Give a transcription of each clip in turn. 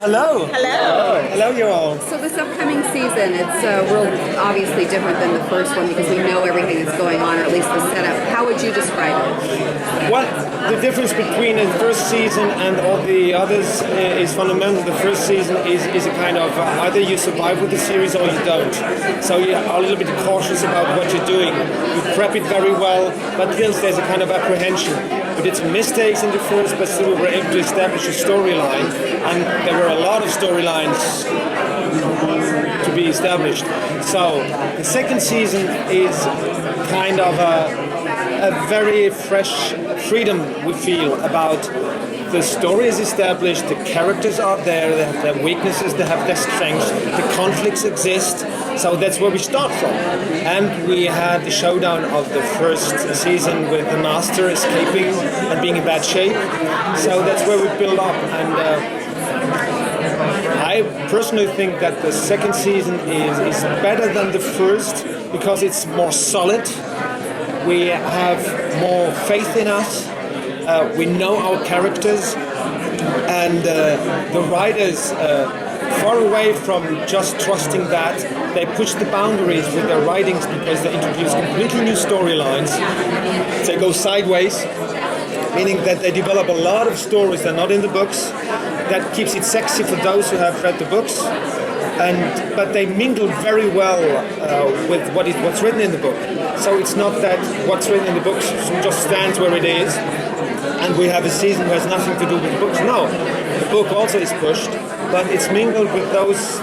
Hello. Hello. Hello, you all. So this upcoming season, it's real obviously different than the first one because we know everything that's going on, or at least the setup. How would you describe it? Well, the difference between the first season and all the others is fundamental. The first season is a kind of either you survive with the series or you don't. So you are a little bit cautious about what you're doing. You prep it very well, but still there's a kind of apprehension. We did some mistakes in the first, but still we were able to establish a storyline, and there were a lot of storylines to be established. So the second season is kind of a very fresh freedom we feel about the story is established, the characters are there, they have their weaknesses, they have their strengths, the conflicts exist. So that's where we start from. And we had the showdown of the first season with the master escaping and being in bad shape. So that's where we build up. And I personally think that the second season is better than the first because it's more solid. We have more faith in us. We know our characters. And the writers, far away from just trusting that, they push the boundaries with their writings because they introduce completely new storylines. They go sideways, meaning that they develop a lot of stories that are not in the books. That keeps it sexy for those who have read the books, but they mingle very well with what's written in the book. So it's not that what's written in the books just stands where it is, and we have a season who has nothing to do with the books. No, the book also is pushed, but it's mingled with those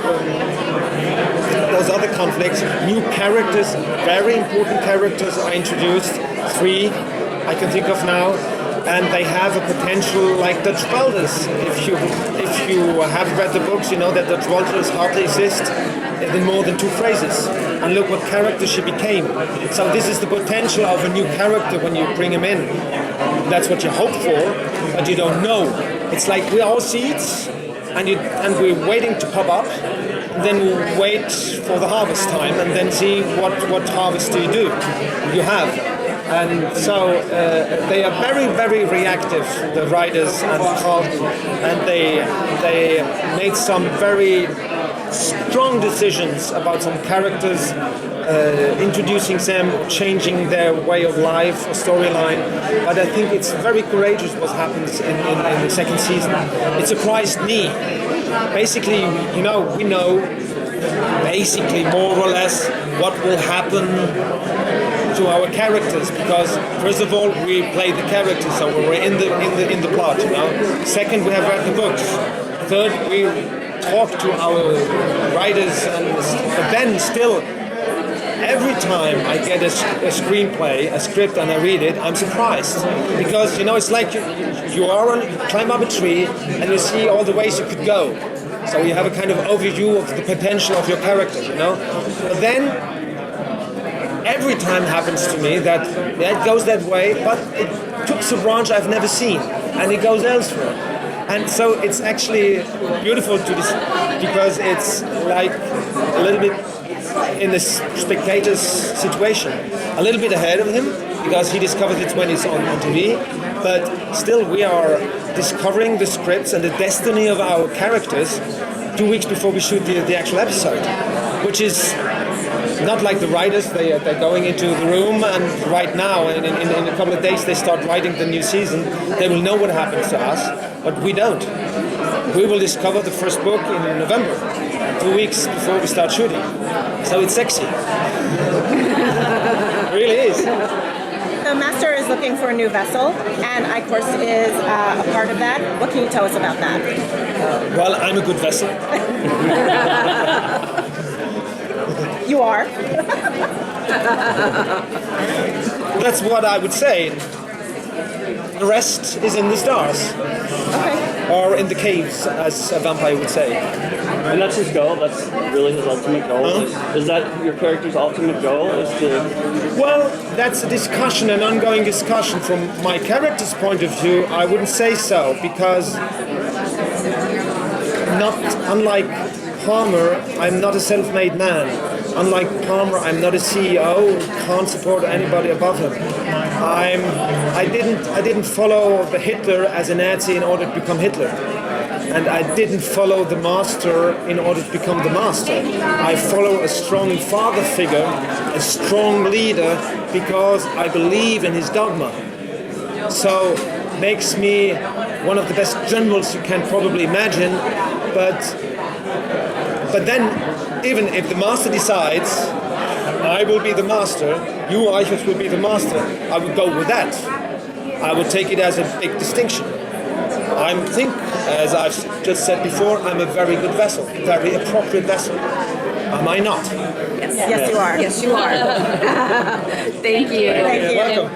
other conflicts. New characters, very important characters are introduced. 3 I can think of now. And they have a potential like Dutch Welders. If you have read the books, you know that Dutch Welders hardly exist in more than 2 phrases. And look what character she became. So this is the potential of a new character when you bring him in. That's what you hope for, but you don't know. It's like we're all seeds, and we're waiting to pop up. And then we wait for the harvest time, and then see what harvest do. You have. And so they are very, very reactive, the writers and Carlton, and they made some very strong decisions about some characters, introducing them, changing their way of life, a storyline. But I think it's very courageous what happens in the second season. It surprised me. Basically, we know basically more or less what will happen to our characters, because first of all we play the characters, so we're in the plot. Second, we have read the books. Third, we talk to our writers, but then still every time I get a screenplay, a script, and I read it, I'm surprised, because it's like you climb up a tree and you see all the ways you could go. So you have a kind of overview of the potential of your character, But then every time happens to me that it goes that way, but it took a branch I've never seen, and it goes elsewhere. And so it's actually beautiful because it's like a little bit in the spectator's situation, a little bit ahead of him, because he discovers it when it's on TV, but still we are discovering the scripts and the destiny of our characters 2 weeks before we shoot the actual episode, which is not like the writers. They're going into the room, and right now, in a couple of days, they start writing the new season. They will know what happens to us, but we don't. We will discover the first book in November, 2 weeks before we start shooting. So it's sexy. It really is. The master is looking for a new vessel, and iCourse is a part of that. What can you tell us about that? Well, I'm a good vessel. You are. That's what I would say. The rest is in the stars. Okay. Or in the caves, as a vampire would say. And that's his goal? That's really his ultimate goal? Is that your character's ultimate goal? Well, that's a discussion, an ongoing discussion. From my character's point of view, I wouldn't say so, because unlike Palmer, I'm not a self-made man. Unlike Palmer, I'm not a CEO, can't support anybody above him. I didn't follow the Hitler as a Nazi in order to become Hitler. and I didn't follow the master in order to become the master. I follow a strong father figure, a strong leader, because I believe in his dogma. So makes me one of the best generals you can probably imagine, but then even if the master decides I will be the master, you Eichers will be the master, I would go with that. I would take it as a big distinction. I think, as I've just said before, I'm a very good vessel, very appropriate vessel. Am I not? Yes, you are. Yes, you are. Thank you. You're welcome.